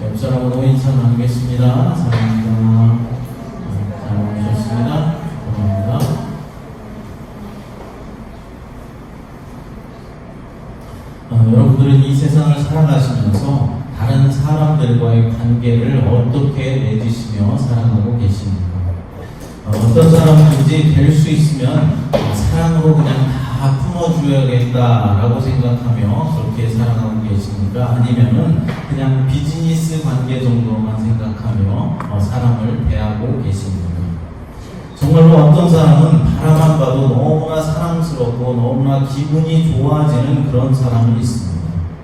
옆 사람으로 인사 나누겠습니다. 사랑합니다. 잘 오셨습니다. 감사합니다. 여러분들은 이 세상을 살아가시면서 다른 사람들과의 관계를 어떻게 맺으시며 살아가고 계십니까? 어떤 사람인지 될 수 있으면 사랑으로 그냥 다 품어줘야겠다라고 생각하며 그렇게 살아가고 계십니까? 아니면은 그냥 비즈니스 관계 정도만 생각하며 사람을 대하고 계십니까? 정말로 어떤 사람은 바라만 봐도 너무나 사랑스럽고 너무나 기분이 좋아지는 그런 사람이 있습니다.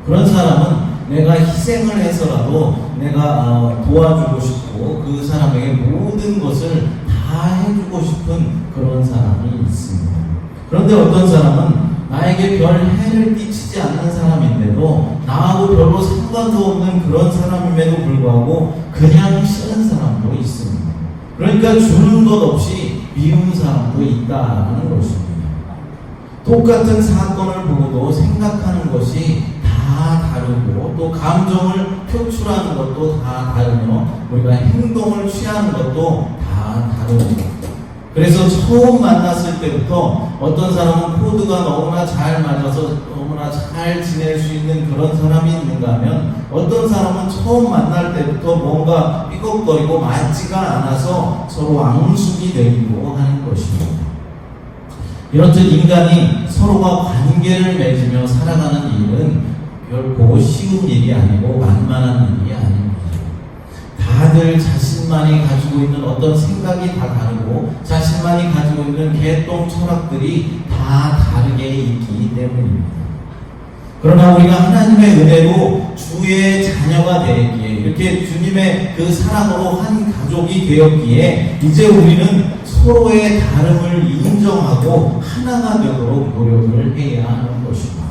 그런 사람은 내가 희생을 해서라도 내가 도와주고 싶고 그 사람에게 모든 것을 다 해주고 싶은 그런 사람이 있습니다. 그런데 어떤 사람은 나에게 별 해를 끼치지 않는 사람인데도 나하고 별로 상관도 없는 그런 사람임에도 불구하고 그냥 싫은 사람도 있습니다. 그러니까 주는 것 없이 미운 사람도 있다는 것입니다. 똑같은 사건을 보고도 생각하는 것이 다 다르고 또 감정을 표출하는 것도 다 다르며 우리가 행동을 취하는 것도 다 다릅니다. 그래서 처음 만났을 때부터 어떤 사람은 코드가 너무나 잘 맞아서 너무나 잘 지낼 수 있는 그런 사람이 있는가 하면 어떤 사람은 처음 만날 때부터 뭔가 삐걱거리고 맞지가 않아서 서로 앙숙이 되고 하는 것입니다. 이렇듯 인간이 서로가 관계를 맺으며 살아가는 일은 결코 쉬운 일이 아니고 만만한 일이 아닙니다. 다들 자신만이 가지고 있는 어떤 생각이 다 다르고 자신만이 가지고 있는 개똥 철학들이 다 다르게 있기 때문입니다. 그러나 우리가 하나님의 은혜로 주의 자녀가 되었기에 이렇게 주님의 그 사랑으로 한 가족이 되었기에 이제 우리는 서로의 다름을 인정하고 하나가 되도록 노력을 해야 하는 것입니다.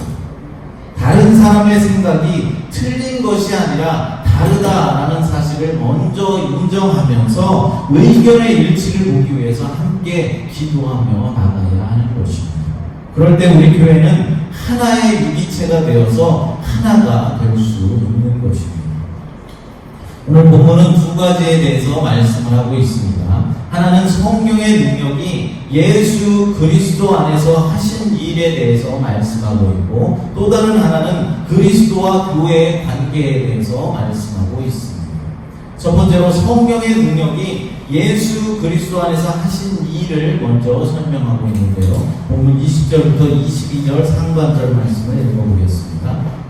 다른 사람의 생각이 틀린 것이 아니라 다르다라는 사실을 먼저 인정하면서 의견의 일치를 보기 위해서 함께 기도하며 나가야 하는 것입니다. 그럴 때 우리 교회는 하나의 유기체가 되어서 하나가 될 수 있는 것입니다. 오늘 본문은 두 가지에 대해서 말씀을 하고 있습니다. 하나는 성령의 능력이 예수 그리스도 안에서 하신 일에 대해서 말씀하고 있고 또 다른 하나는 그리스도와 교회의 관계에 대해서 말씀하고 있습니다. 첫 번째로 성령의 능력이 예수 그리스도 안에서 하신 일을 먼저 설명하고 있는데요. 본문 20절부터 22절 상반절 말씀을 읽어보겠습니다.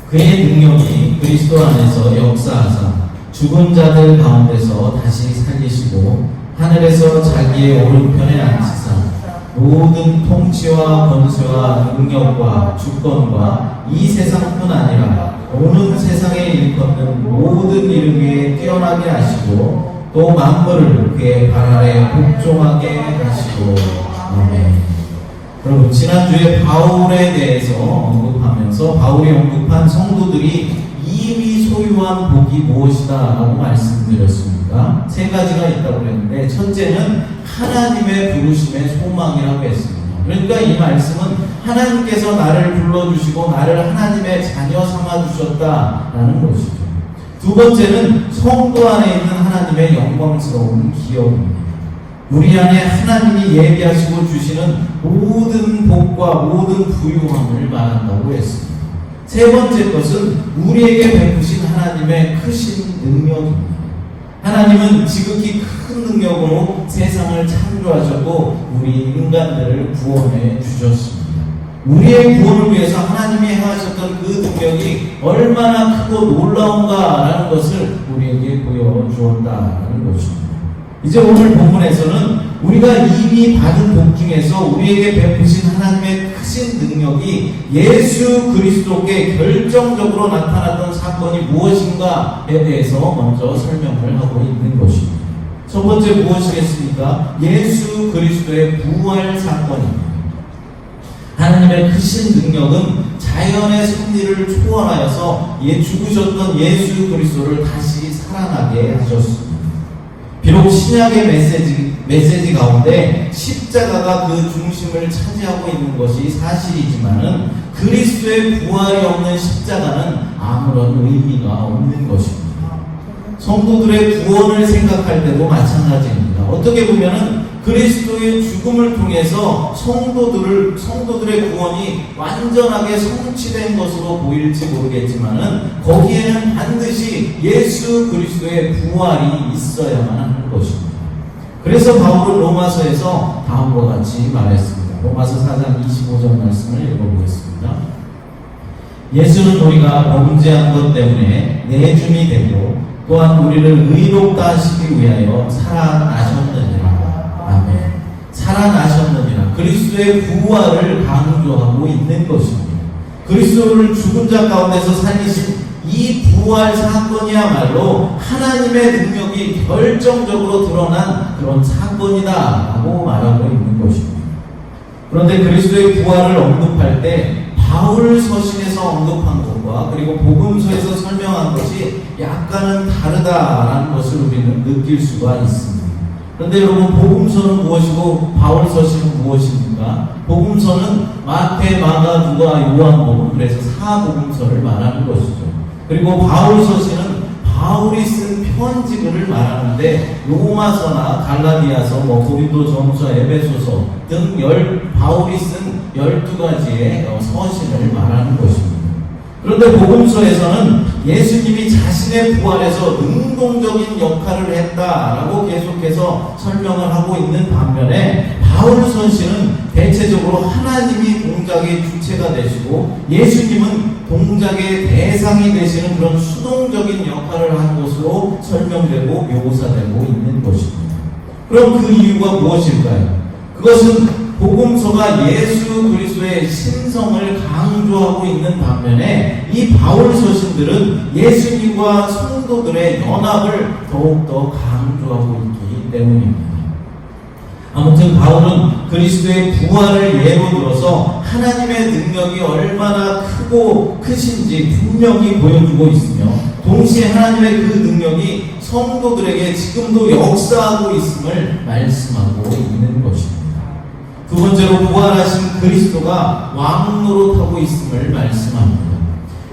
그의 능력이 그리스도 안에서 역사하사 죽은 자들 가운데서 다시 살리시고 하늘에서 자기의 오른편에 앉히사 모든 통치와 권세와 능력과 주권과 이 세상뿐 아니라 오는 세상에 일컫는 모든 이름 위에 뛰어나게 하시고 또 만물을 그의 발 아래 복종하게 하시고 아멘. 여러분 지난주에 바울에 대해서 언급하면서 바울이 언급한 성도들이 이미 소유한 복이 무엇이다 라고 말씀드렸습니다. 세 가지가 있다고 했는데 첫째는 하나님의 부르심의 소망이라고 했습니다. 그러니까 이 말씀은 하나님께서 나를 불러주시고 나를 하나님의 자녀 삼아주셨다라는 것이죠. 두 번째는 성도 안에 있는 하나님의 영광스러운 기업입니다. 우리 안에 하나님이 예비하시고 주시는 모든 복과 모든 부유함을 말한다고 했습니다. 세 번째 것은 우리에게 베푸신 하나님의 크신 능력입니다. 하나님은 지극히 큰 능력으로 세상을 창조하셨고 우리 인간들을 구원해 주셨습니다. 우리의 구원을 위해서 하나님이 행하셨던 그 능력이 얼마나 크고 놀라운가라는 것을 우리에게 보여주었다는 것입니다. 이제 오늘 본문에서는 우리가 이미 받은 복 중에서 우리에게 베푸신 하나님의 크신 능력이 예수 그리스도께 결정적으로 나타났던 사건이 무엇인가에 대해서 먼저 설명을 하고 있는 것입니다. 첫 번째 무엇이겠습니까? 예수 그리스도의 부활 사건입니다. 하나님의 크신 능력은 자연의 섭리를 초월하여서 죽으셨던 예수 그리스도를 다시 살아나게 하셨습니다. 비록 신약의 메시지 가운데 십자가가 그 중심을 차지하고 있는 것이 사실이지만은 그리스도의 부활이 없는 십자가는 아무런 의미가 없는 것입니다. 성도들의 구원을 생각할 때도 마찬가지입니다. 어떻게 보면은 그리스도의 죽음을 통해서 성도들의 구원이 완전하게 성취된 것으로 보일지 모르겠지만은 거기에는 반드시 예수 그리스도의 부활이 있어야만 하는 것입니다. 그래서 바울은 로마서에서 다음과 같이 말했습니다. 로마서 4장 25절 말씀을 읽어보겠습니다. 예수는 우리가 범죄한 것 때문에 내줌이 되고 또한 우리를 의롭다 하시기 위하여 살아나셨느니라. 아멘. 살아나셨느니라. 그리스도의 부활을 강조하고 있는 것입니다. 그리스도를 죽은 자 가운데서 살리신 이 부활 사건이야말로 하나님의 능력이 결정적으로 드러난 그런 사건이다라고 말하고 있는 것입니다. 그런데 그리스도의 부활을 언급할 때 바울 서신에서 언급한 것과 그리고 복음서에서 설명한 것이 약간은 다르다라는 것을 우리는 느낄 수가 있습니다. 그런데 여러분, 복음서는 무엇이고 바울 서신은 무엇입니까? 복음서는 마태, 마가, 누가, 요한복음, 그래서 사복음서를 말하는 것이죠. 그리고 바울 서신은 바울이 쓴 편지글을 말하는데 로마서나 갈라디아서, 고린도전서, 에베소서 등 바울이 쓴 12가지의 서신을 말하는 것입니다. 그런데 복음서에서는 예수님이 자신의 부활에서 능동적인 역할을 했다라고 계속해서 설명을 하고 있는 반면에 바울 서신은 대체적으로 하나님이 동작의 주체가 되시고 예수님은 동작의 대상이 되시는 그런 수동적인 역할을 한 것으로 설명되고 묘사되고 있는 것입니다. 그럼 그 이유가 무엇일까요? 그것은 복음서가 예수 그리스도의 신성을 강조하고 있는 반면에 이 바울 서신들은 예수님과 성도들의 연합을 더욱더 강조하고 있기 때문입니다. 아무튼 바울은 그리스도의 부활을 예로 들어서 하나님의 능력이 얼마나 크신지 분명히 보여주고 있으며 동시에 하나님의 그 능력이 성도들에게 지금도 역사하고 있음을 말씀하고 있는 것입니다. 두 번째로 부활하신 그리스도가 왕노릇하고 있음을 말씀합니다.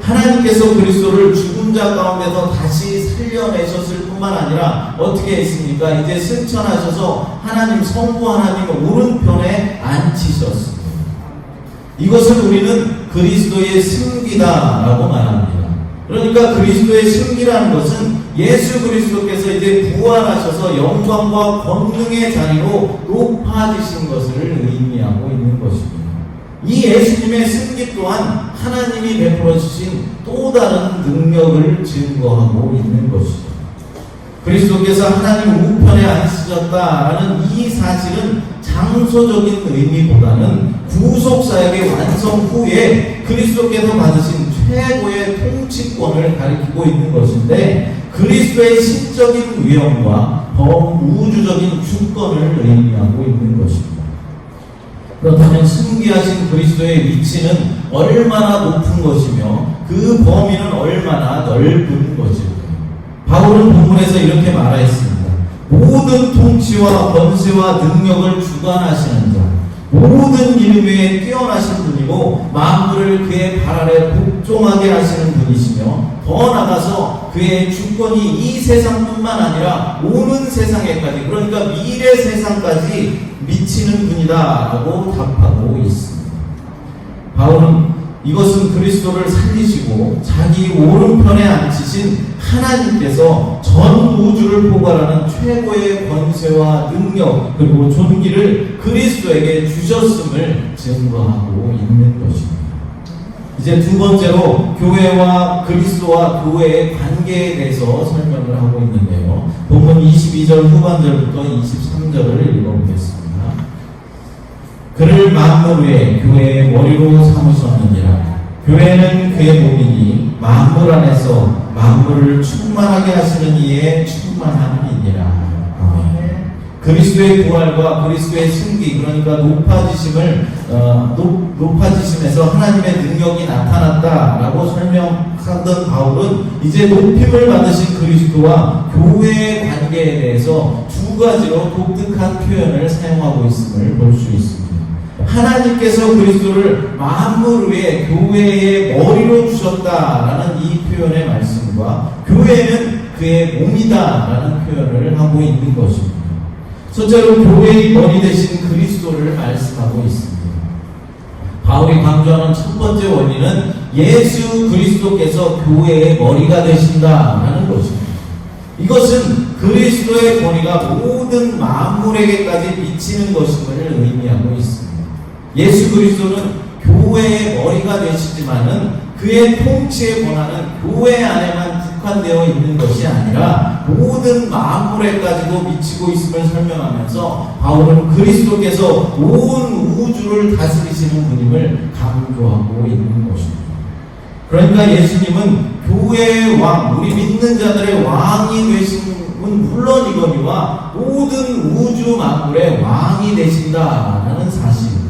하나님께서 그리스도를 죽은 자 가운데서 다시 살려내셨을 뿐만 아니라 어떻게 했습니까? 이제 승천하셔서 하나님, 성부 하나님 오른편에 앉히셨습니다. 이것을 우리는 그리스도의 승기다라고 말합니다. 그러니까 그리스도의 승기라는 것은 예수 그리스도께서 이제 부활하셔서 영광과 권능의 자리로 높아지신 것을 의미하고 있는 것입니다. 이 예수님의 승기 또한 하나님이 베풀어 주신 또 다른 능력을 증거하고 있는 것이죠. 그리스도께서 하나님 우편에 앉으셨다라는 이 사실은 장소적인 의미보다는 구속사역의 완성 후에 그리스도께서 받으신 최고의 통치권을 가리키고 있는 것인데 그리스도의 신적인 위엄과 범우주적인 주권을 의미하고 있는 것입니다. 그렇다면 승기하신 그리스도의 위치는 얼마나 높은 것이며 그 범위는 얼마나 넓은 것일까요? 바울은 본문에서 이렇게 말하였습니다. 모든 통치와 권세와 능력을 주관하시는 자, 모든 일 위에 뛰어나신 분이고 만물을 그의 발 아래 복종하게 하시는 분이시며 더 나아가서 그의 주권이 이 세상뿐만 아니라 오는 세상에까지, 그러니까 미래 세상까지 미치는 분이다라고 답하고 있습니다. 바울은 이것은 그리스도를 살리시고 자기 오른편에 앉히신 하나님께서 전 우주를 포괄하는 최고의 권세와 능력 그리고 존귀를 그리스도에게 주셨음을 증거하고 있는 것입니다. 이제 두 번째로 교회와 그리스도와 교회의 관계에 대해서 설명을 하고 있는데요. 본문 22절 후반절부터 23절을 읽어보겠습니다. 그를 만물 위에 교회의 머리로 삼으셨느니라. 교회는 그의 몸이니 만물 안에서 만물을 충만하게 하시는 이의 충만함이니라. 아멘. 그리스도의 부활과 그리스도의 승기, 그러니까 높아지심에서 하나님의 능력이 나타났다라고 설명하던 바울은 이제 높임을 받으신 그리스도와 교회의 관계에 대해서 두 가지로 독특한 표현을 사용하고 있음을 볼 수 있습니다. 하나님께서 그리스도를 만물 위에 교회의 머리로 주셨다라는 이 표현의 말씀과 교회는 그의 몸이다라는 표현을 하고 있는 것입니다. 첫째로 교회의 머리 되신 그리스도를 말씀하고 있습니다. 바울이 강조하는 첫 번째 원리는 예수 그리스도께서 교회의 머리가 되신다라는 것입니다. 이것은 그리스도의 권위가 모든 만물에게까지 미치는 것임을 의미하고 있습니다. 예수 그리스도는 교회의 머리가 되시지만은 그의 통치의 권한은 교회 안에만 국한되어 있는 것이 아니라 모든 만물에까지도 미치고 있음을 설명하면서 바울은 그리스도께서 온 우주를 다스리시는 분임을 강조하고 있는 것입니다. 그러니까 예수님은 교회의 왕, 우리 믿는 자들의 왕이 되신 분 물론이거니와 모든 우주 만물의 왕이 되신다라는 사실입니다.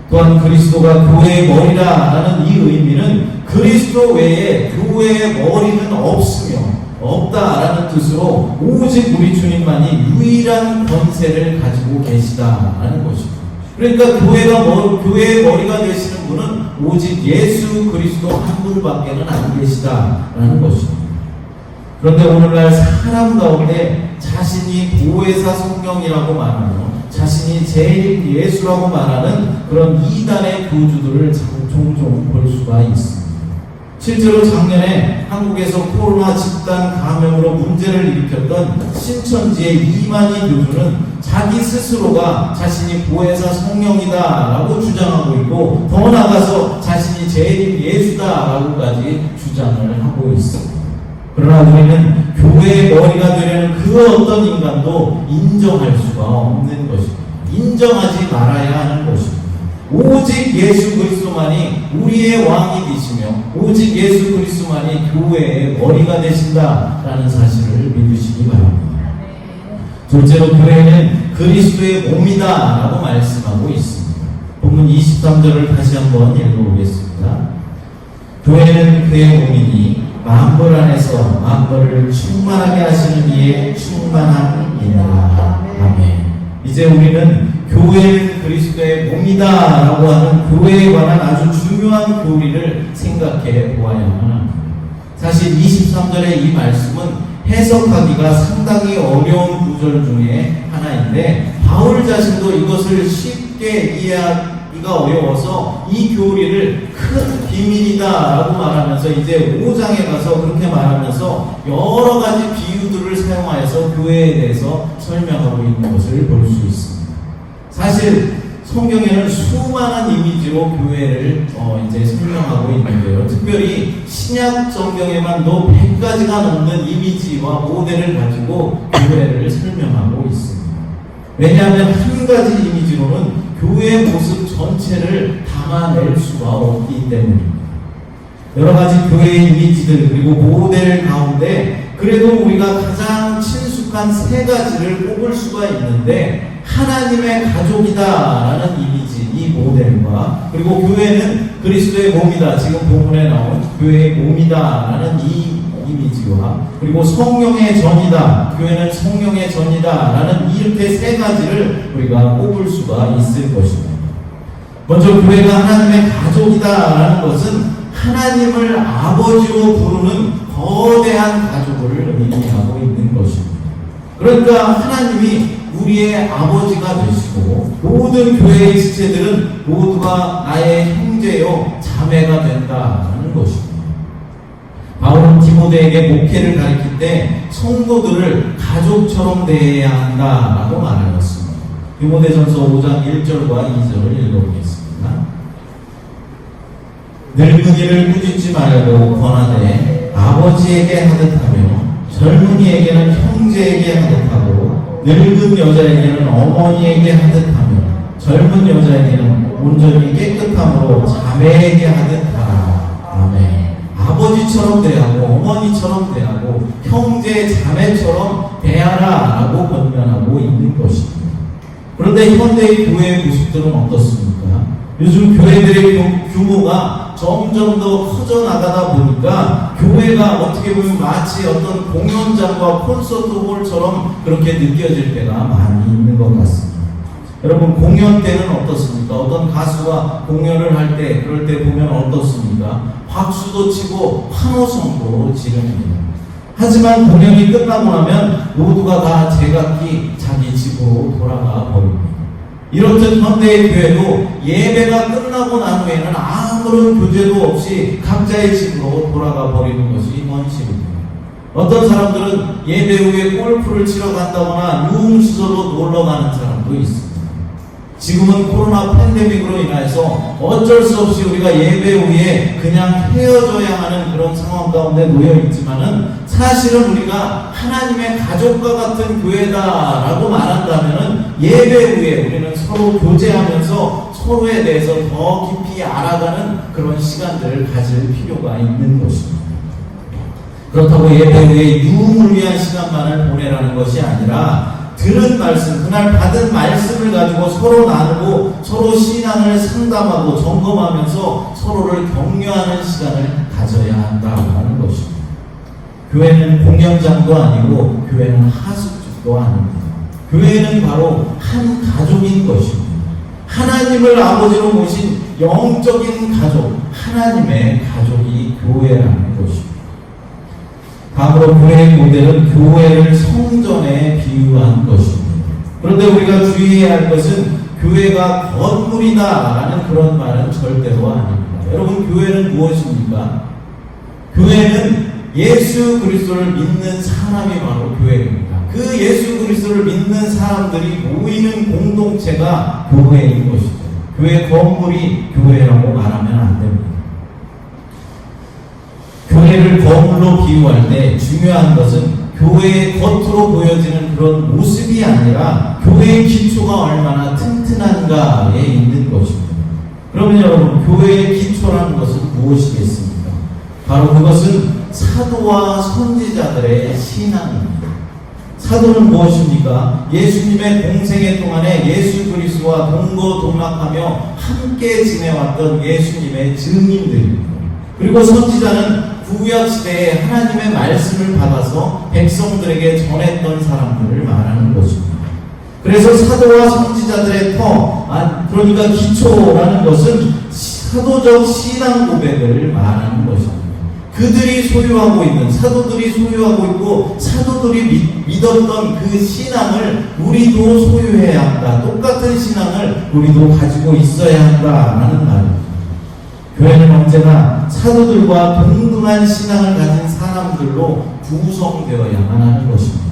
또한 그리스도가 교회의 머리라라는 이 의미는 그리스도 외에 교회의 머리는 없다라는 뜻으로 오직 우리 주님만이 유일한 권세를 가지고 계시다라는 것입니다. 그러니까 교회의 머리가 되시는 분은 오직 예수 그리스도 한 분밖에는 안 계시다라는 것입니다. 그런데 오늘날 사람 가운데 자신이 보혜사 성령이라고 말하며 자신이 제일 예수라고 말하는 그런 이단의 교주들을 종종 볼 수가 있습니다. 실제로 작년에 한국에서 코로나 집단 감염으로 문제를 일으켰던 신천지의 이만희 교주는 자기 스스로가 자신이 보혜사 성령이다라고 주장하고 있고 더 나아가서 자신이 제일 예수다라고까지 주장을 하고 있습니다. 그러나 우리는 교회의 머리가 되려는 그 어떤 인간도 인정할 수가 없는 것입니다. 인정하지 말아야 하는 것입니다. 오직 예수 그리스도만이 우리의 왕이 되시며 오직 예수 그리스도만이 교회의 머리가 되신다라는 사실을 믿으시기 바랍니다. 둘째로 교회는 그리스도의 몸이다라고 말씀하고 있습니다. 본문 23절을 다시 한번 읽어보겠습니다. 교회는 그의 몸이니 만물 안에서 만물을 충만하게 하시는 이의 충만함이니라. 아멘. 이제 우리는 교회는 그리스도의 몸이다라고 하는 교회에 관한 아주 중요한 교리를 생각해 보아야만 합니다. 사실 23절의 이 말씀은 해석하기가 상당히 어려운 구절 중에 하나인데 바울 자신도 이것을 쉽게 이해하기가 어려워서 이 교리를 큰 비밀이다라고 말하면서 이제 5장에 가서 그렇게 말하면서 여러 가지 비유들을 사용하여서 교회에 대해서 설명하고 있는 것을 볼 수 있습니다. 사실 성경에는 수많은 이미지로 교회를 이제 설명하고 있는데요. 특별히 신약 성경에만도 100가지가 넘는 이미지와 모델을 가지고 교회를 설명하고 있습니다. 왜냐하면 한 가지 이미지로는 교회의 모습 전체를 담아낼 수가 없기 때문입니다. 여러 가지 교회의 이미지들 그리고 모델 가운데 그래도 우리가 가장 친숙한 3가지를 꼽을 수가 있는데 하나님의 가족이다라는 이미지, 이 모델과 그리고 교회는 그리스도의 몸이다. 지금 본문에 나온 교회의 몸이다라는 이 이미지와 그리고 성령의 전이다. 교회는 성령의 전이다라는 이렇게 3가지를 우리가 꼽을 수가 있을 것입니다. 먼저 교회가 하나님의 가족이다라는 것은 하나님을 아버지로 부르는 거대한 가족을 의미하고 있는 것입니다. 그러니까 하나님이 우리의 아버지가 되시고 모든 교회의 지체들은 모두가 나의 형제요 자매가 된다는 것입니다. 바울은 디모데에게 목회를 가르칠 때 성도들을 가족처럼 대해야 한다라고 말하였습니다. 디모데전서 5장 1절과 2절을 읽어보겠습니다. 늙은이를 꾸짖지 말고 권하되 아버지에게 하듯하며 젊은이에게는 형제에게 하듯하고 늙은 여자에게는 어머니에게 하듯하며 젊은 여자에게는 온전히 깨끗함으로 자매에게 하듯하라. 아멘. 아버지처럼 대하고 어머니처럼 대하고 형제 자매처럼 대하라 라고 권면하고 있는 것입니다. 그런데 현대의 교회의 모습들은 어떻습니까? 요즘 교회들의 규모가 점점 더 커져나가다 보니까 교회가 어떻게 보면 마치 어떤 공연장과 콘서트홀처럼 그렇게 느껴질 때가 많이 있는 것 같습니다. 여러분 공연 때는 어떻습니까? 어떤 가수가 공연을 할 때 그럴 때 보면 어떻습니까? 박수도 치고 환호성도 지릅니다. 하지만 공연이 끝나고 나면 모두가 다 제각기 자기 집으로 돌아가 버립니다. 이렇듯 현대의 교회도 예배가 끝나고 난 후에는 아무런 교제도 없이 각자의 집으로 돌아가 버리는 것이 현실입니다. 어떤 사람들은 예배 후에 골프를 치러 간다거나 유흥시설로 놀러 가는 사람도 있습니다. 지금은 코로나 팬데믹으로 인해서 어쩔 수 없이 우리가 예배 후에 그냥 헤어져야 하는 그런 상황 가운데 놓여 있지만은 사실은 우리가 하나님의 가족과 같은 교회다라고 말한다면은 예배 후에 우리는 서로 교제하면서 서로에 대해서 더 깊이 알아가는 그런 시간들을 가질 필요가 있는 것입니다. 그렇다고 예배 후에 유흥을 위한 시간만을 보내라는 것이 아니라 들은 말씀, 그날 받은 말씀을 가지고 서로 나누고 서로 신앙을 상담하고 점검하면서 서로를 격려하는 시간을 가져야 한다는 것입니다. 교회는 공연장도 아니고 교회는 하숙집도 아닙니다. 교회는 바로 한 가족인 것입니다. 하나님을 아버지로 모신 영적인 가족, 하나님의 가족이 교회라는 것입니다. 다음으로 교회의 모델은 교회를 성전에 비유한 것입니다. 그런데 우리가 주의해야 할 것은 교회가 건물이다 라는 그런 말은 절대로 아닙니다. 여러분, 교회는 무엇입니까? 교회는 예수 그리스도를 믿는 사람이 바로 교회입니다. 그 예수 그리스도를 믿는 사람들이 모이는 공동체가 교회인 것이죠. 교회 건물이 교회라고 말하면 안 됩니다. 교회를 건물로 비유할 때 중요한 것은 교회의 겉으로 보여지는 그런 모습이 아니라 교회의 기초가 얼마나 튼튼한가에 있는 것입니다. 그러면 여러분, 교회의 기초라는 것은 무엇이겠습니까? 바로 그것은 사도와 선지자들의 신앙입니다. 사도는 무엇입니까? 예수님의 공생애 동안에 예수 그리스도와 동거동락하며 함께 지내왔던 예수님의 증인들입니다. 그리고 선지자는 구약시대에 하나님의 말씀을 받아서 백성들에게 전했던 사람들을 말하는 것입니다. 그래서 사도와 선지자들의 그러니까 기초라는 것은 사도적 신앙 고백을 말하는 것입니다. 그들이 소유하고 있는, 사도들이 소유하고 있고 사도들이 믿었던 그 신앙을 우리도 소유해야 한다. 똑같은 신앙을 우리도 가지고 있어야 한다라는 말입니다. 교회는 언제나 사도들과 동등한 신앙을 가진 사람들로 구성되어야만 하는 것입니다.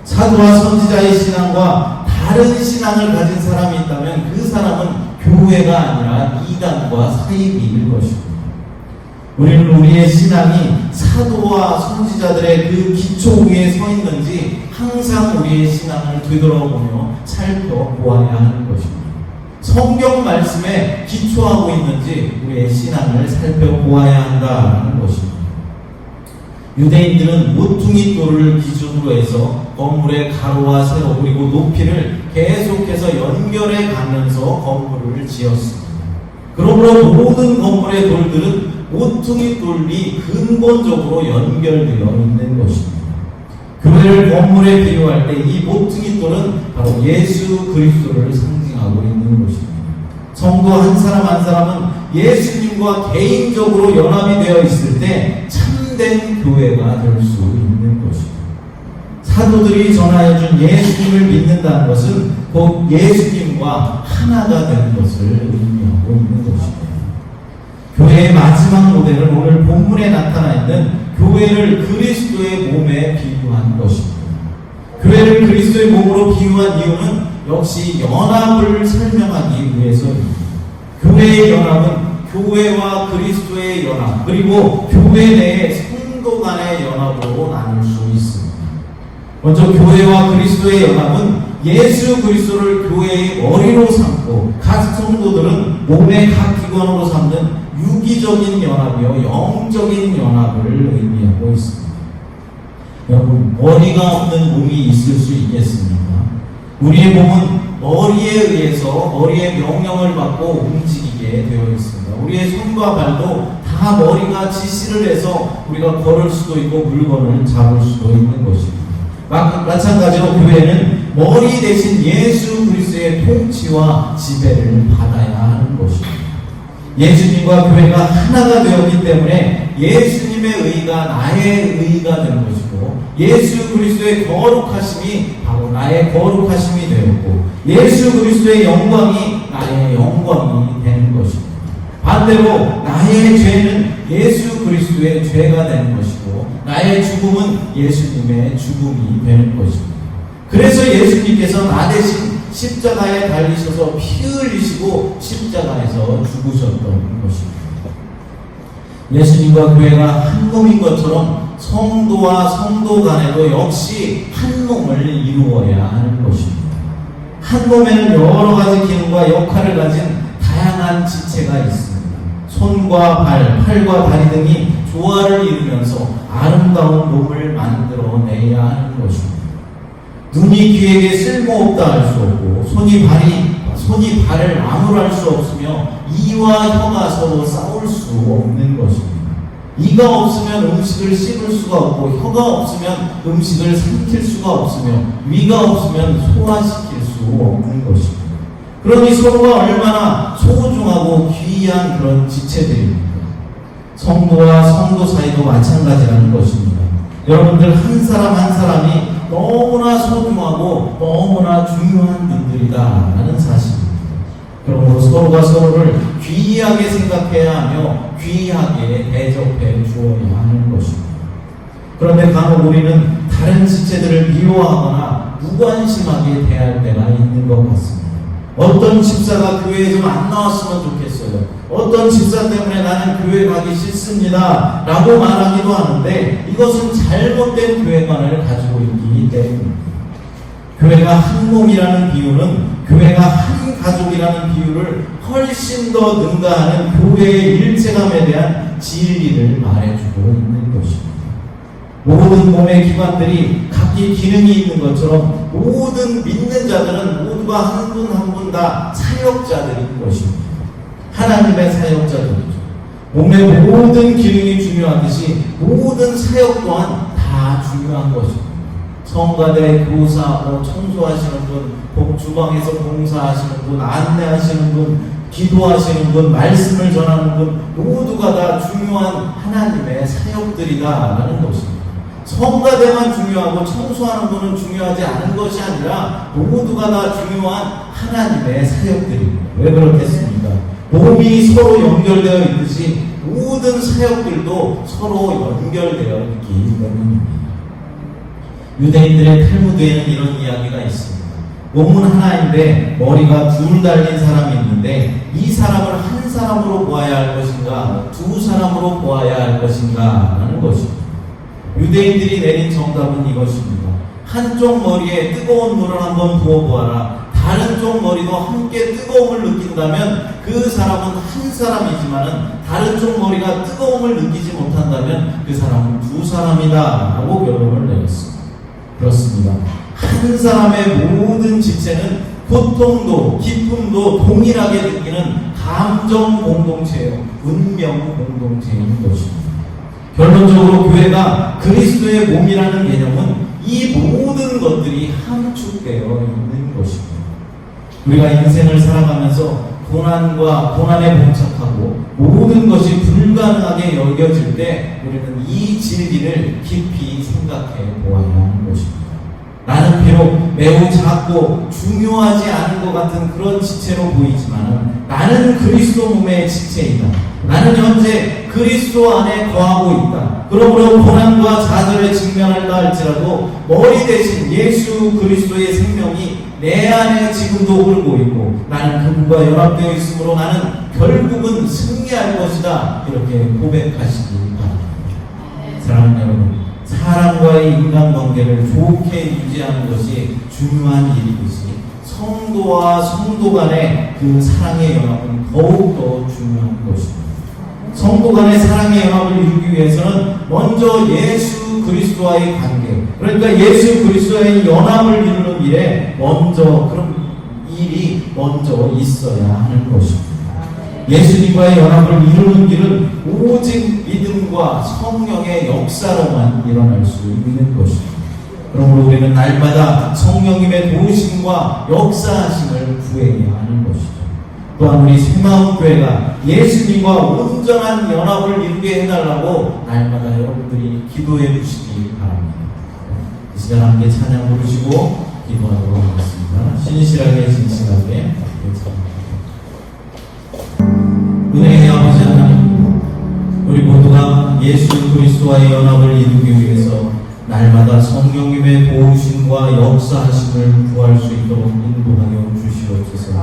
사도와 선지자의 신앙과 다른 신앙을 가진 사람이 있다면 그 사람은 교회가 아니라 이단과 사이비일 것입니다. 우리는 우리의 신앙이 사도와 선지자들의 그 기초 위에 서 있는지 항상 우리의 신앙을 되돌아보며 살펴보아야 하는 것입니다. 성경 말씀에 기초하고 있는지 우리의 신앙을 살펴보아야 한다는 것입니다. 유대인들은 모퉁이 돌을 기준으로 해서 건물의 가로와 세로 그리고 높이를 계속해서 연결해 가면서 건물을 지었습니다. 그러므로 모든 건물의 돌들은 모퉁이 돌이 근본적으로 연결되어 있는 것입니다. 교회를 건물에 비유할 때 이 모퉁이 돌은 바로 예수 그리스도를 상징하고 있는 것입니다. 성도 한 사람 한 사람은 예수님과 개인적으로 연합이 되어 있을 때 참된 교회가 될 수 있는 것입니다. 사도들이 전하여준 예수님을 믿는다는 것은 곧 예수님과 하나가 되는 것을 의미하고 있는 것입니다. 교회의 마지막 모델은 오늘 본문에 나타나 있는 교회를 그리스도의 몸에 비유한 것입니다. 교회를 그리스도의 몸으로 비유한 이유는 역시 연합을 설명하기 위해서입니다. 교회의 연합은 교회와 그리스도의 연합, 그리고 교회 내의 성도 간의 연합으로 나눌 수 있습니다. 먼저 교회와 그리스도의 연합은 예수 그리스도를 교회의 머리로 삼고 각 성도들은 몸의 각 기관으로 삼는 유기적인 연합이요 영적인 연합을 의미하고 있습니다. 여러분, 머리가 없는 몸이 있을 수 있겠습니까? 우리의 몸은 머리에 의해서 머리의 명령을 받고 움직이게 되어 있습니다. 우리의 손과 발도 다 머리가 지시를 해서 우리가 걸을 수도 있고 물건을 잡을 수도 있는 것입니다. 마찬가지로 교회는 머리 대신 예수 그리스도의 통치와 지배를 받아야 하는 것입니다. 예수님과 교회가 하나가 되었기 때문에 예수님의 의가 나의 의가 되는 것이고, 예수 그리스도의 거룩하심이 바로 나의 거룩하심이 되었고, 예수 그리스도의 영광이 나의 영광이 되는 것입니다. 반대로 나의 죄는 예수 그리스도의 죄가 되는 것이고, 나의 죽음은 예수님의 죽음이 되는 것입니다. 그래서 예수님께서 나 대신 십자가에 달리셔서 피 흘리시고 십자가에서 죽으셨던 것입니다. 예수님과 교회가 한 몸인 것처럼 성도와 성도 간에도 역시 한 몸을 이루어야 하는 것입니다. 한 몸에는 여러 가지 기능과 역할을 가진 다양한 지체가 있습니다. 손과 발, 팔과 다리 등이 조화를 이루면서 아름다운 몸을 만들어내야 하는 것입니다. 눈이 귀에게 쓸모없다 할 수 없고, 손이 발을 나무랄 수 없으며, 이와 혀가 서로 싸울 수 없는 것입니다. 이가 없으면 음식을 씹을 수가 없고, 혀가 없으면 음식을 삼킬 수가 없으며, 위가 없으면 소화시킬 수 없는 것입니다. 그러니 서로가 얼마나 소중하고 귀한 그런 지체들입니다. 성도와 성도 사이도 마찬가지라는 것입니다. 여러분들 한 사람 한 사람이 너무나 소중하고 너무나 중요한 분들이다라는 사실입니다. 그러므로 서로가 서로를 귀하게 생각해야 하며 귀하게 대접해 주어야 하는 것입니다. 그런데 간혹 우리는 다른 지체들을 미워하거나 무관심하게 대할 때가 있는 것 같습니다. 어떤 집사가 교회에 좀 안 나왔으면 좋겠어요. 어떤 집사 때문에 나는 교회 가기 싫습니다 라고 말하기도 하는데, 이것은 잘못된 교회관을 가지고 있기 때문입니다. 교회가 한 몸이라는 비유는 교회가 한 가족이라는 비유를 훨씬 더 능가하는 교회의 일체감에 대한 진리를 말해주고 있는 것입니다. 모든 몸의 기관들이 각기 기능이 있는 것처럼 모든 믿는 자들은 모두가 한 분 한 분 다 사역자들인 것입니다. 하나님의 사역자들이죠. 몸의 모든 기능이 중요하듯이 모든 사역 또한 다 중요한 것입니다. 성가대, 교사, 청소하시는 분, 주방에서 봉사하시는 분, 안내하시는 분, 기도하시는 분, 말씀을 전하는 분, 모두가 다 중요한 하나님의 사역들이다라는 것입니다. 성가대만 중요하고 청소하는 분은 중요하지 않은 것이 아니라 모두가 다 중요한 하나님의 사역들입니다. 왜 그렇겠습니까? 몸이 서로 연결되어 있듯이 모든 사역들도 서로 연결되어 있기 때문입니다. 유대인들의 탈무드에는 이런 이야기가 있습니다. 몸은 하나인데 머리가 둘 달린 사람이 있는데, 이 사람을 한 사람으로 보아야 할 것인가 두 사람으로 보아야 할 것인가 라는 것입니다. 유대인들이 내린 정답은 이것입니다. 한쪽 머리에 뜨거운 물을 한번 부어보아라. 다른 쪽 머리도 함께 뜨거움을 느낀다면 그 사람은 한 사람이지만은 다른 쪽 머리가 뜨거움을 느끼지 못한다면 그 사람은 두 사람이다 라고 결론을 내렸습니다. 그렇습니다. 한 사람의 모든 지체는 고통도 기쁨도 동일하게 느끼는 감정 공동체예요. 운명 공동체인 것입니다. 결론적으로 교회가 그리스도의 몸이라는 개념은 이 모든 것들이 함축되어 있는 것입니다. 우리가 인생을 살아가면서 고난에 봉착하고 모든 것이 불가능하게 여겨질 때 우리는 이 진리를 깊이 생각해 보아야 하는 것입니다. 나는 비록 매우 작고 중요하지 않은 것 같은 그런 지체로 보이지만 나는 그리스도 몸의 지체이다. 나는 현재 그리스도 안에 거하고 있다. 그러므로 고난과 좌절에 직면한다 할지라도 머리 대신 예수 그리스도의 생명이 내 안에 지금도 흐르고 있고 나는 그분과 연합되어 있으므로 나는 결국은 승리할 것이다. 이렇게 고백하시기 바랍니다. 사랑하는 여러분, 사람과의 인간관계를 좋게 유지하는 것이 중요한 일이듯이 성도와 성도 간의 그 사랑의 연합은 더욱더 중요한 것입니다. 성도 간의 사랑의 연합을 이루기 위해서는 먼저 예수 그리스도와의 관계, 그러니까 예수 그리스도와의 연합을 이루는 일에 그런 일이 먼저 있어야 하는 것입니다. 예수님과의 연합을 이루는 길은 오직 믿음과 성령의 역사로만 일어날 수 있는 것입니다. 그러므로 우리는 날마다 성령님의 도우심과 역사하심을 구해야 하는 것이죠. 또한 우리 새마음교회가 예수님과 온전한 연합을 이루게 해달라고 날마다 여러분들이 기도해 주시기 바랍니다. 이 시간 함께 찬양 부르시고 기도하도록 하겠습니다. 신실하게 진실하게 은혜의 아버지 하나님, 우리 모두가 예수 그리스도와의 연합을 이루기 위해서 날마다 성령님의 도우심과 역사하심을 구할 수 있도록 인도하여 주시옵소서.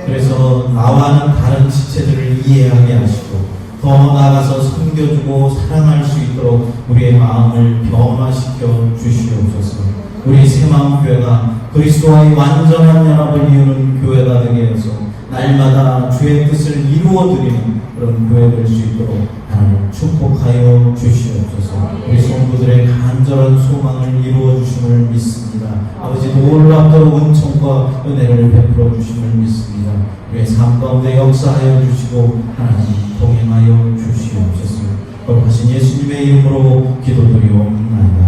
그래서 나와는 다른 지체들을 이해하게 하시고 더 나아가서 섬겨주고 사랑할 수 있도록 우리의 마음을 변화시켜 주시옵소서. 우리 새마음교회가 그리스도와의 완전한 연합을 이루는 교회가 되게 해서 날마다 주의 뜻을 이루어드리는 그런 교회 될 수 있도록 하나님 축복하여 주시옵소서. 우리 성도들의 간절한 소망을 이루어 주심을 믿습니다. 아버지 놀랍도록 은총과 은혜를 베풀어 주심을 믿습니다. 우리의 삶 가운데 역사하여 주시고 하나님 동행하여 주시옵소서. 거룩하신 예수님의 이름으로 기도드리옵나이다.